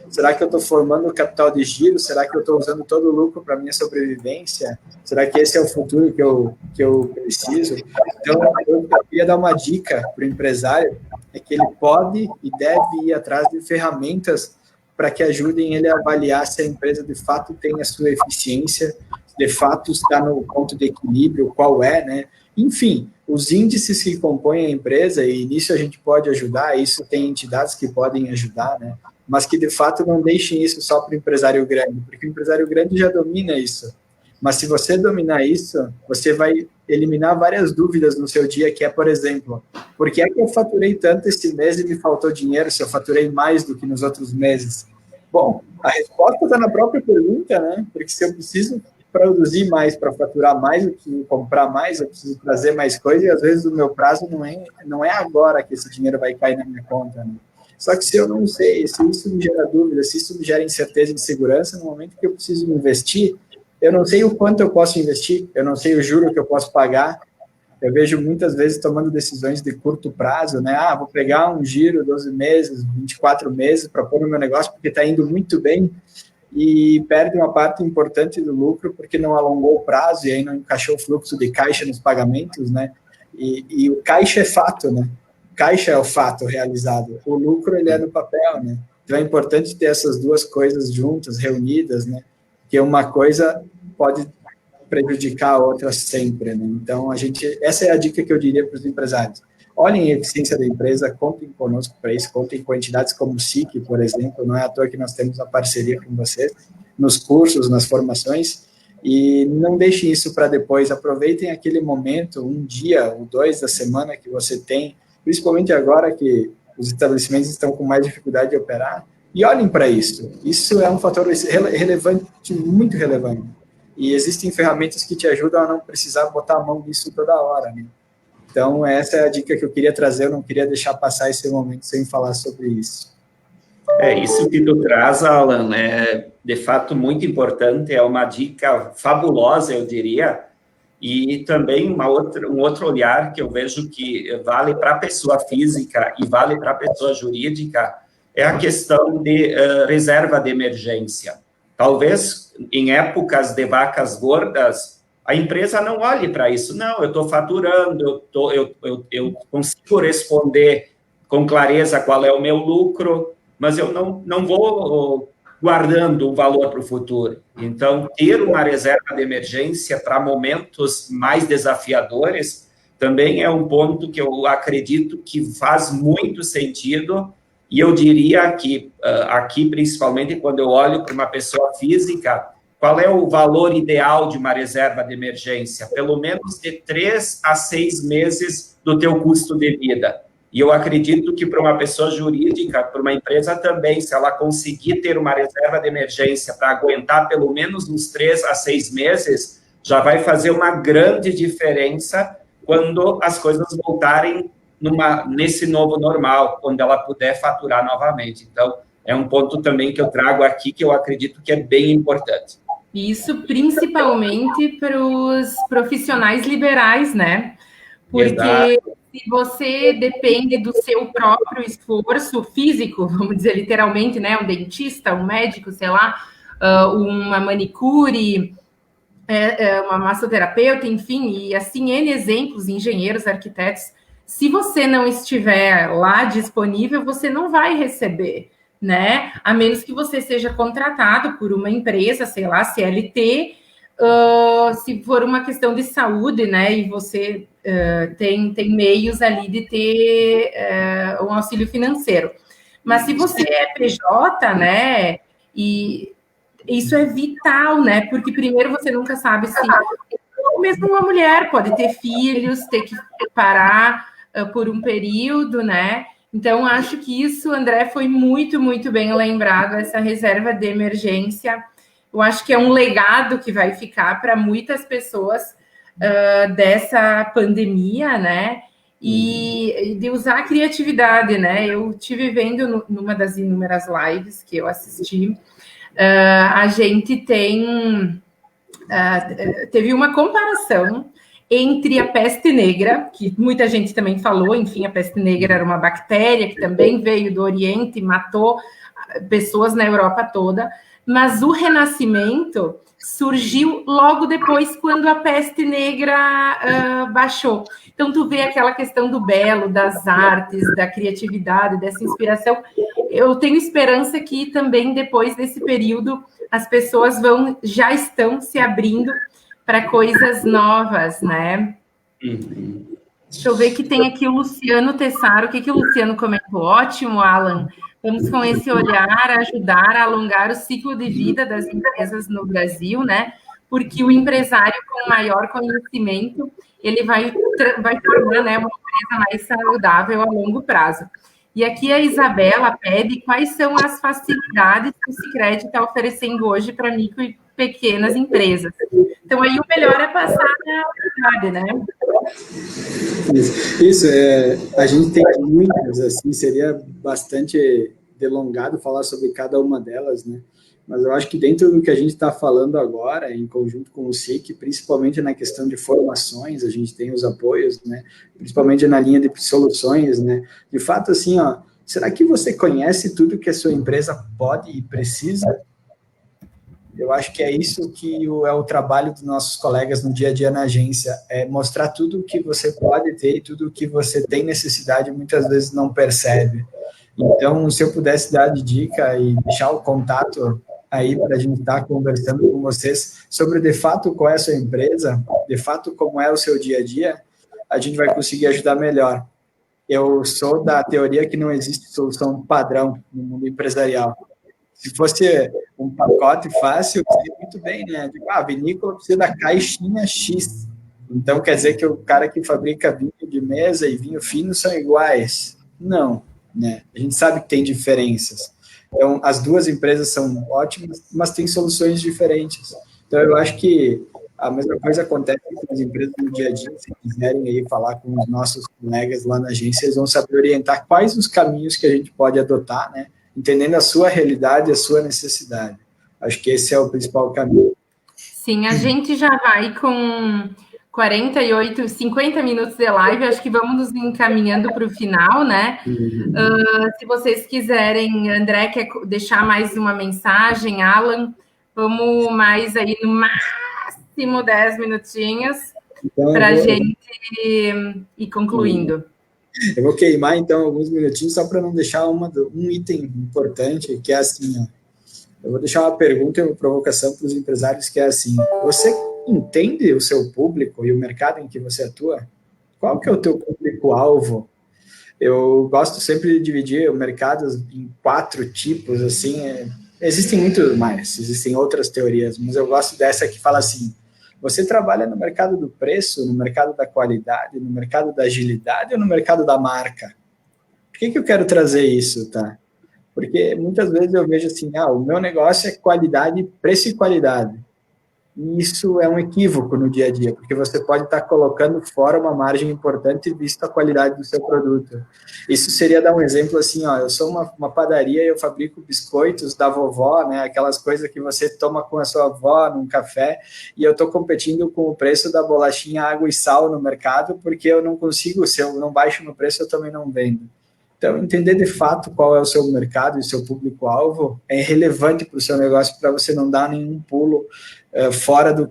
Será que eu estou formando o capital de giro? Será que eu estou usando todo o lucro para minha sobrevivência? Será que esse é o futuro que eu preciso? Então, eu queria dar uma dica para o empresário, é que ele pode e deve ir atrás de ferramentas para que ajudem ele a avaliar se a empresa de fato tem a sua eficiência, de fato está no ponto de equilíbrio, qual é, né? Enfim, os índices que compõem a empresa, e nisso a gente pode ajudar, isso tem entidades que podem ajudar, né? Mas que de fato não deixem isso só para o empresário grande, porque o empresário grande já domina isso. Mas se você dominar isso, você vai eliminar várias dúvidas no seu dia, que é, por exemplo, por que é que eu faturei tanto esse mês e me faltou dinheiro se eu faturei mais do que nos outros meses? Bom, a resposta está na própria pergunta, né? Porque se eu preciso produzir mais para faturar mais, eu preciso comprar mais, eu preciso trazer mais coisa, e às vezes o meu prazo não é agora que esse dinheiro vai cair na minha conta, né? Só que se eu não sei, se isso me gera dúvida, se isso me gera incerteza e insegurança, no momento que eu preciso investir, eu não sei o quanto eu posso investir, eu não sei o juro que eu posso pagar. Eu vejo muitas vezes tomando decisões de curto prazo, né? Vou pegar um giro, 12 meses, 24 meses para pôr no meu negócio porque está indo muito bem e perde uma parte importante do lucro porque não alongou o prazo e aí não encaixou o fluxo de caixa nos pagamentos, né? E o caixa é fato, né? Caixa é o fato realizado, o lucro ele é no papel, né? Então é importante ter essas duas coisas juntas, reunidas, né? Que uma coisa pode prejudicar a outra sempre, né? Então essa é a dica que eu diria para os empresários. Olhem a eficiência da empresa, contem conosco para isso, contem com entidades como o SIC, por exemplo, não é à toa que nós temos a parceria com vocês, nos cursos, nas formações, e não deixem isso para depois, aproveitem aquele momento, um dia ou 2 da semana que você tem, principalmente agora que os estabelecimentos estão com mais dificuldade de operar, e olhem para isso. Isso é um fator relevante, muito relevante. E existem ferramentas que te ajudam a não precisar botar a mão nisso toda hora, né? Então, essa é a dica que eu queria trazer, eu não queria deixar passar esse momento sem falar sobre isso. Isso que tu traz, Alan, é de fato muito importante, é uma dica fabulosa, eu diria, e também um outro olhar que eu vejo que vale para a pessoa física e vale para a pessoa jurídica, é a questão de reserva de emergência. Talvez em épocas de vacas gordas, a empresa não olhe para isso. Não, eu estou faturando, eu consigo responder com clareza qual é o meu lucro, mas eu não vou guardando um valor para o futuro. Então, ter uma reserva de emergência para momentos mais desafiadores também é um ponto que eu acredito que faz muito sentido. E eu diria que aqui, principalmente quando eu olho para uma pessoa física, qual é o valor ideal de uma reserva de emergência? Pelo menos de 3 a 6 meses do teu custo de vida. E eu acredito que para uma pessoa jurídica, para uma empresa também, se ela conseguir ter uma reserva de emergência para aguentar pelo menos uns 3 a 6 meses, já vai fazer uma grande diferença quando as coisas voltarem nesse novo normal, quando ela puder faturar novamente. Então, é um ponto também que eu trago aqui que eu acredito que é bem importante. Isso principalmente para os profissionais liberais, né? Porque Exato. se você depende do seu próprio esforço físico, vamos dizer literalmente, né? Um dentista, um médico, sei lá, uma manicure, uma massoterapeuta, enfim, e assim, N exemplos, engenheiros, arquitetos. Se você não estiver lá disponível, você não vai receber, né? A menos que você seja contratado por uma empresa, sei lá, CLT, se for uma questão de saúde, né? E você tem meios ali de ter um auxílio financeiro. Mas se você é PJ, né? E isso é vital, né? Porque primeiro você nunca sabe se mesmo uma mulher pode ter filhos, ter que parar por um período, né? Então, acho que isso, André, foi muito, muito bem lembrado, essa reserva de emergência. Eu acho que é um legado que vai ficar para muitas pessoas dessa pandemia, né? E de usar a criatividade, né? Eu tive vendo numa das inúmeras lives que eu assisti, a gente teve uma comparação entre a peste negra, que muita gente também falou, enfim, a peste negra era uma bactéria que também veio do Oriente e matou pessoas na Europa toda, mas o Renascimento surgiu logo depois, quando a peste negra baixou. Então, tu vê aquela questão do belo, das artes, da criatividade, dessa inspiração. Eu tenho esperança que também, depois desse período, as pessoas já estão se abrindo para coisas novas, né? Deixa eu ver que tem aqui o Luciano Tessaro. O que o Luciano comentou? Ótimo, Alan. Vamos, com esse olhar, ajudar a alongar o ciclo de vida das empresas no Brasil, né? Porque o empresário com maior conhecimento, ele vai tornar, né, uma empresa mais saudável a longo prazo. E aqui a Isabela pede quais são as facilidades que o Sicredi está oferecendo hoje para micro e pequenas empresas. Então, aí o melhor é passar na verdade, né? Isso a gente tem muitas, assim, seria bastante delongado falar sobre cada uma delas, né? Mas eu acho que dentro do que a gente está falando agora, em conjunto com o SIC, principalmente na questão de formações, a gente tem os apoios, né? Principalmente na linha de soluções, né? De fato, assim, ó, será que você conhece tudo que a sua empresa pode e precisa? Eu acho que é isso que é o trabalho dos nossos colegas no dia a dia na agência, é mostrar tudo o que você pode ter e tudo o que você tem necessidade e muitas vezes não percebe. Então, se eu pudesse dar de dica e deixar o contato aí para a gente estar conversando com vocês sobre, de fato, qual é a sua empresa, de fato, como é o seu dia a dia, a gente vai conseguir ajudar melhor. Eu sou da teoria que não existe solução padrão no mundo empresarial. Se fosse um pacote fácil, seria muito bem, né? Tipo, a vinícola precisa da caixinha X. Então, quer dizer que o cara que fabrica vinho de mesa e vinho fino são iguais? Não, né? A gente sabe que tem diferenças. Então, as duas empresas são ótimas, mas têm soluções diferentes. Então, eu acho que a mesma coisa acontece com as empresas no dia a dia. Se quiserem aí falar com os nossos colegas lá na agência, eles vão saber orientar quais os caminhos que a gente pode adotar, né? Entendendo a sua realidade, a sua necessidade. Acho que esse é o principal caminho. Sim, a gente já vai com 50 minutos de live, acho que vamos nos encaminhando para o final, né? Se vocês quiserem, André, quer deixar mais uma mensagem, Alan, vamos mais aí no máximo 10 minutinhos então, para a gente ir concluindo. Eu vou queimar, então, alguns minutinhos só para não deixar um item importante, que é assim, ó, eu vou deixar uma pergunta e uma provocação para os empresários, que é assim, você entende o seu público e o mercado em que você atua? Qual que é o teu público-alvo? Eu gosto sempre de dividir o mercado em 4 tipos, assim, existem muito mais, existem outras teorias, mas eu gosto dessa que fala assim, você trabalha no mercado do preço, no mercado da qualidade, no mercado da agilidade ou no mercado da marca? Por que eu quero trazer isso, tá? Porque muitas vezes eu vejo assim, o meu negócio é qualidade, preço e qualidade. E isso é um equívoco no dia a dia, porque você pode estar colocando fora uma margem importante visto a qualidade do seu produto. Isso seria dar um exemplo assim, eu sou uma padaria e eu fabrico biscoitos da vovó, né, aquelas coisas que você toma com a sua avó num café, e eu estou competindo com o preço da bolachinha água e sal no mercado, porque eu não consigo, se eu não baixo no preço, eu também não vendo. Então, entender de fato qual é o seu mercado e o seu público-alvo é relevante para o seu negócio, para você não dar nenhum pulo fora do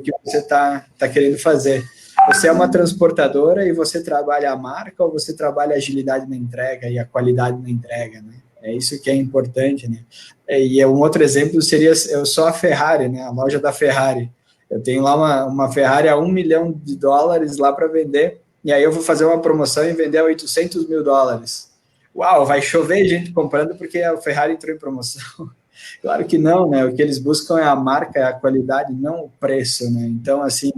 que você está querendo fazer. Você é uma transportadora e você trabalha a marca ou você trabalha a agilidade na entrega e a qualidade na entrega, né? É isso que é importante, né? E um outro exemplo seria, eu sou a Ferrari, né? A loja da Ferrari. Eu tenho lá uma Ferrari a $1 milhão lá para vender, e aí eu vou fazer uma promoção e vender a $800 mil. Uau, vai chover gente comprando porque a Ferrari entrou em promoção. Claro que não, né? O que eles buscam é a marca, é a qualidade, não o preço, né? Então, assim,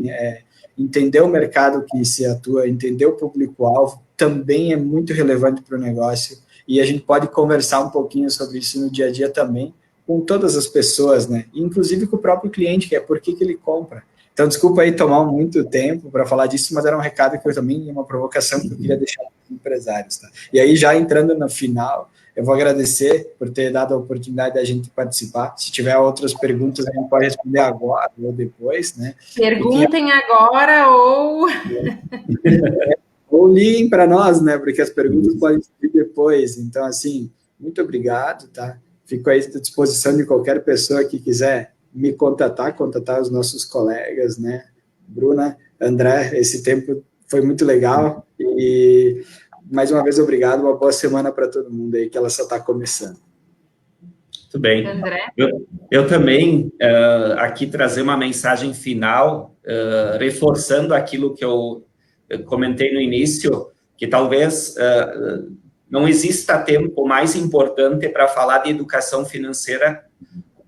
entender o mercado que se atua, entender o público-alvo, também é muito relevante para o negócio, e a gente pode conversar um pouquinho sobre isso no dia a dia também, com todas as pessoas, né? Inclusive com o próprio cliente, que é por que ele compra. Então, desculpa aí tomar muito tempo para falar disso, mas era um recado que eu também, uma provocação que eu queria deixar para os empresários, tá? E aí, já entrando no final, eu vou agradecer por ter dado a oportunidade da gente participar. Se tiver outras perguntas, a gente pode responder agora ou depois, né? Perguntem agora ou... ou liguem para nós, né? Porque as perguntas podem vir depois. Então, assim, muito obrigado, tá? Fico aí à disposição de qualquer pessoa que quiser me contatar os nossos colegas, né? Bruna, André, esse tempo foi muito legal e, mais uma vez, obrigado. Uma boa semana para todo mundo aí, que ela só está começando. Muito bem. André? Eu também, aqui, trazer uma mensagem final, reforçando aquilo que eu comentei no início, que talvez não exista tempo mais importante para falar de educação financeira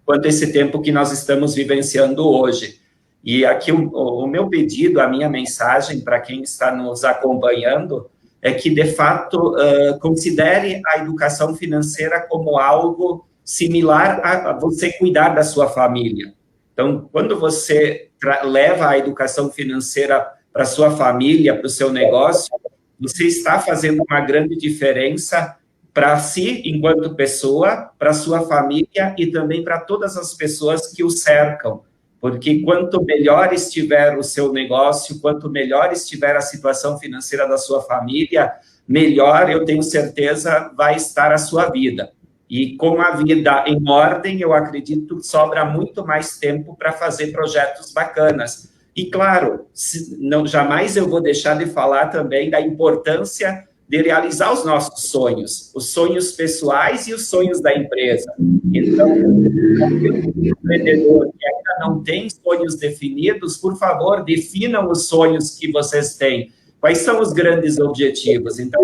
quanto esse tempo que nós estamos vivenciando hoje. E aqui o meu pedido, a minha mensagem para quem está nos acompanhando é que, de fato, considere a educação financeira como algo similar a você cuidar da sua família. Então, quando você leva a educação financeira para a sua família, para o seu negócio, você está fazendo uma grande diferença para si, enquanto pessoa, para a sua família e também para todas as pessoas que o cercam. Porque quanto melhor estiver o seu negócio, quanto melhor estiver a situação financeira da sua família, melhor, eu tenho certeza, vai estar a sua vida. E com a vida em ordem, eu acredito que sobra muito mais tempo para fazer projetos bacanas. E, claro, jamais eu vou deixar de falar também da importância de realizar os nossos sonhos, os sonhos pessoais e os sonhos da empresa. Então, o empreendedor que ainda não tem sonhos definidos, por favor, definam os sonhos que vocês têm. Quais são os grandes objetivos? Então,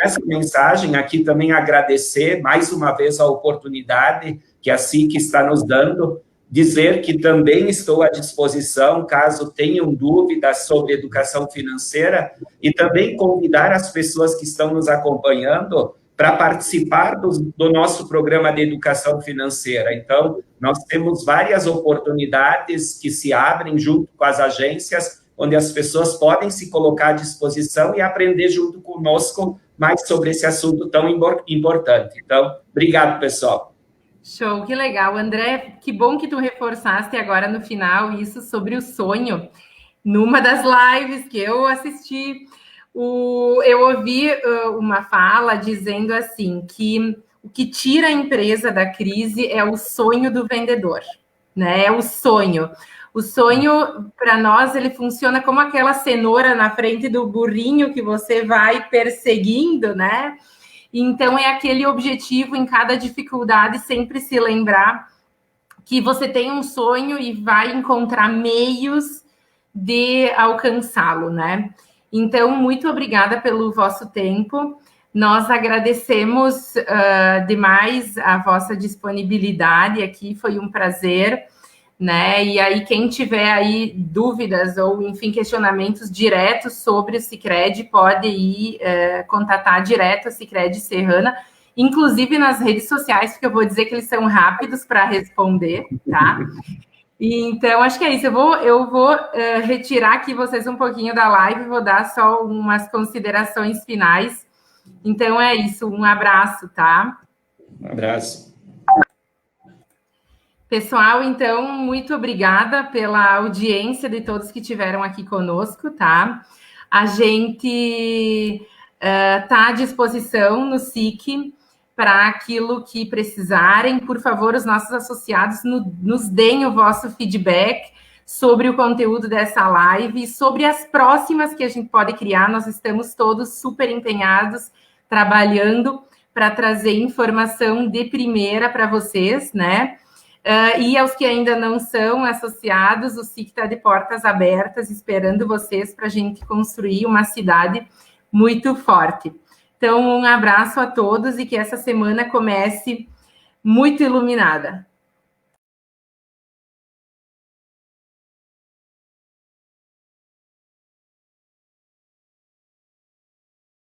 essa mensagem aqui também agradecer mais uma vez a oportunidade que a SIC está nos dando, dizer que também estou à disposição, caso tenham dúvidas sobre educação financeira, e também convidar as pessoas que estão nos acompanhando para participar do nosso programa de educação financeira. Então, nós temos várias oportunidades que se abrem junto com as agências, onde as pessoas podem se colocar à disposição e aprender junto conosco mais sobre esse assunto tão importante. Então, obrigado, pessoal. Show, que legal. André, que bom que tu reforçaste agora no final isso sobre o sonho. Numa das lives que eu assisti, eu ouvi uma fala dizendo assim, que o que tira a empresa da crise é o sonho do vendedor, né? É o sonho. O sonho, para nós, ele funciona como aquela cenoura na frente do burrinho que você vai perseguindo, né? Então, é aquele objetivo em cada dificuldade, sempre se lembrar que você tem um sonho e vai encontrar meios de alcançá-lo, né? Então, muito obrigada pelo vosso tempo. Nós agradecemos demais a vossa disponibilidade aqui, foi um prazer, né? E aí, quem tiver aí dúvidas ou, enfim, questionamentos diretos sobre o Sicredi, pode ir contatar direto a Sicredi Serrana, inclusive nas redes sociais, porque eu vou dizer que eles são rápidos para responder, tá? E, então, acho que é isso. Eu vou retirar aqui vocês um pouquinho da live, vou dar só umas considerações finais. Então, é isso. Um abraço, tá? Um abraço. Pessoal, então, muito obrigada pela audiência de todos que estiveram aqui conosco, tá? A gente está à disposição no SIC para aquilo que precisarem. Por favor, os nossos associados nos deem o vosso feedback sobre o conteúdo dessa live e sobre as próximas que a gente pode criar. Nós estamos todos super empenhados, trabalhando para trazer informação de primeira para vocês, né? E aos que ainda não são associados, o SIC está de portas abertas, esperando vocês para a gente construir uma cidade muito forte. Então, um abraço a todos e que essa semana comece muito iluminada.